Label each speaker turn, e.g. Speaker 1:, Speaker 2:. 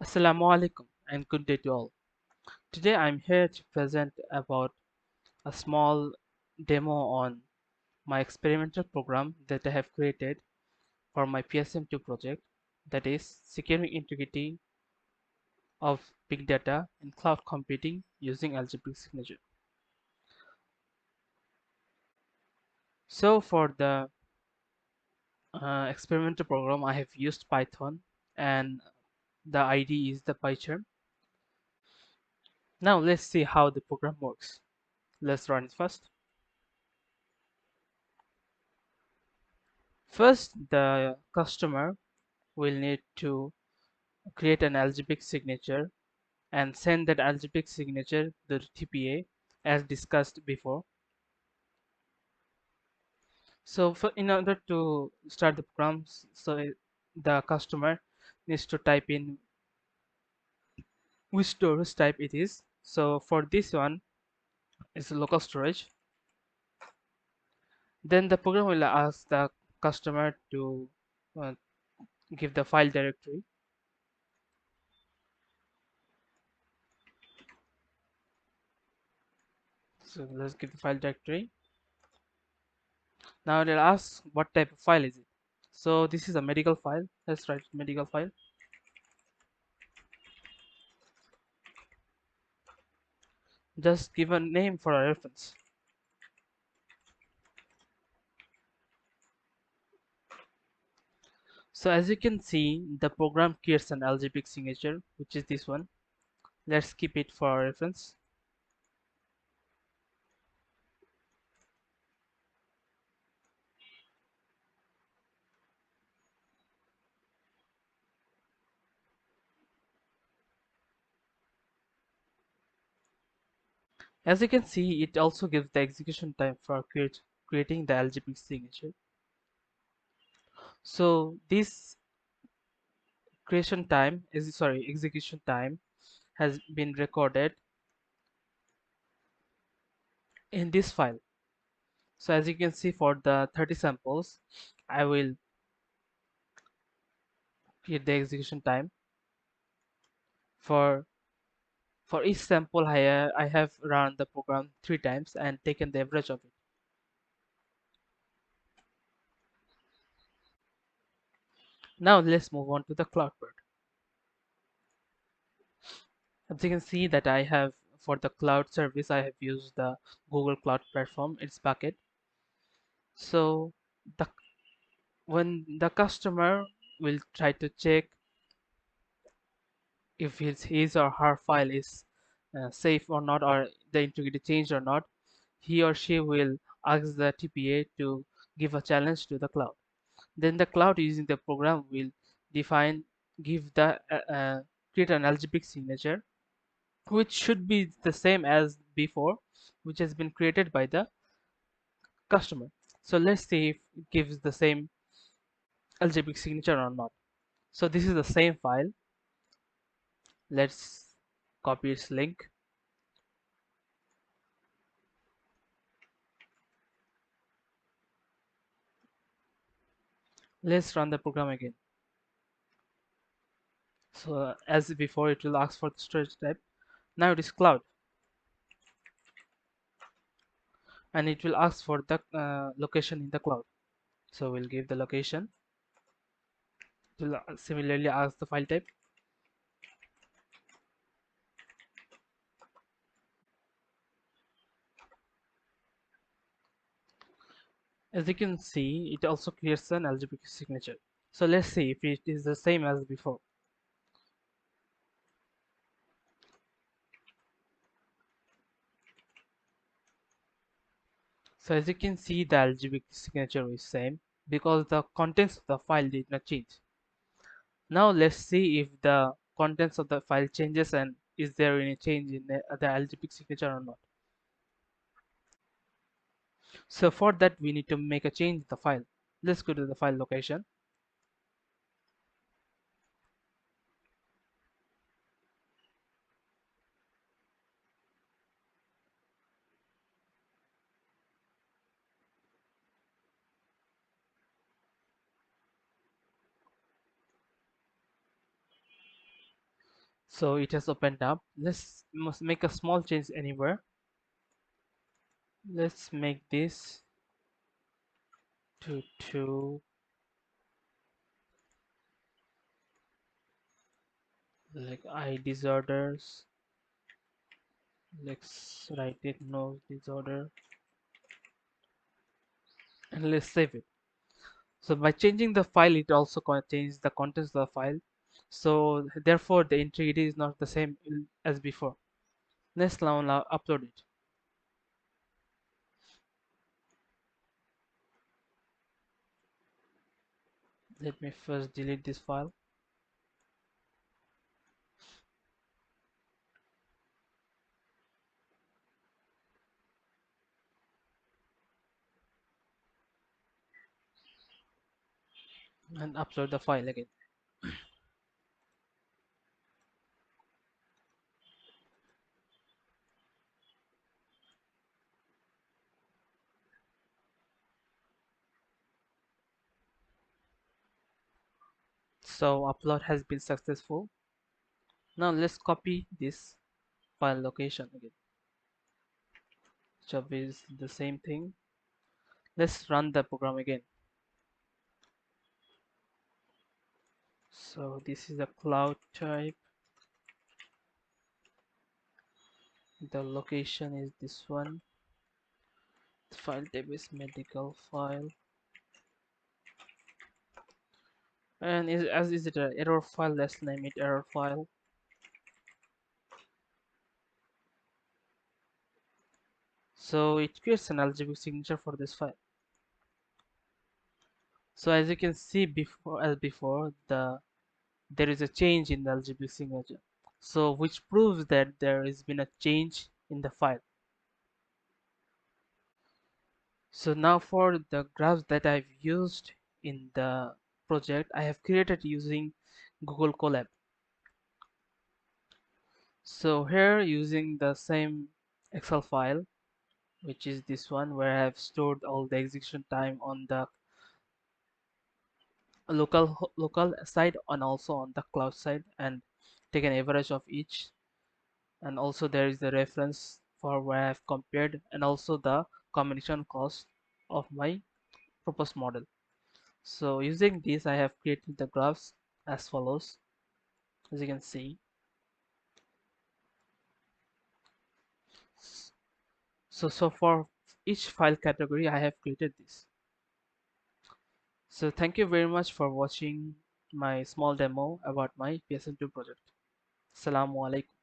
Speaker 1: Assalamu alaikum and good day to all. Today I'm here to present about a small demo on my experimental program that I have created for my PSM2 project, that is securing integrity of big data in cloud computing using algebraic signature. So for the experimental program I have used Python and the ID is the PyCharm. Now let's see how the program works. Let's run it first. First, the customer will need to create an algebraic signature and send that algebraic signature to the TPA as discussed before. So in order to start the program, the customer needs to type in which storage type it is. So for this one, it's local storage. Then the program will ask the customer to uh, give the file directory. So let's give the file directory. Now they'll ask what type of file is it. So this is a medical file. Let's write medical file. Just give a name for a reference. So as you can see, the program creates an algebraic signature, which is this one. Let's keep it for our reference. As you can see, it also gives the execution time for creating the algebraic signature. So this execution time has been recorded in this file. So as you can see, for the 30 samples, I will create the execution time. For each sample, I have run the program 3 times and taken the average of it. Now let's move on to the cloud part. As you can see that I have, for the cloud service, I have used the Google Cloud Platform, its bucket. So the when the customer will try to check if his or her file is safe or not, or the integrity changed or not, he or she will ask the TPA to give a challenge to the cloud. Then the cloud using the program will define, give the create an algebraic signature, which should be the same as before, which has been created by the customer. So let's see if it gives the same algebraic signature or not. So this is the same file. Let's copy its link. Let's run the program again. So as before, it will ask for the storage type. Now it is cloud, and it will ask for the location in the cloud. So we'll give the location. It will similarly ask the file type. As you can see, it also creates an algebraic signature. So let's see if it is the same as before. So as you can see, the algebraic signature is same because the contents of the file did not change. Now let's see if the contents of the file changes and is there any change in the algebraic signature or not. So for that we need to make a change in the file. Let's go to the file location. So it has opened up. Let's must make a small change anywhere. Let's make this to 2, like eye disorders. Let's write it no disorder, and let's save it. So by changing the file, it also changes the contents of the file. So therefore, the integrity is not the same as before. Let's now upload it. Let me first delete this file. And upload the file again. So upload has been successful. Now let's copy this file location again. Job is the same thing. Let's run the program again. So this is a cloud type. The location is this one. The file type is medical file. And is it an error file? Let's name it error file. So it creates an algebraic signature for this file. So as you can see before, there is a change in the algebraic signature. So which proves that there has been a change in the file. So now for the graphs that I've used in the project, I have created using Google Colab. So here using the same Excel file, which is this one, where I have stored all the execution time on the local side and also on the cloud side, and take an average of each. And also there is the reference for where I have compared, and also the combination cost of my proposed model. So using this, I have created the graphs as follows. As you can see, so for each file category, I have created this. So thank you very much for watching my small demo about my PSM2 project. Assalamu alaikum.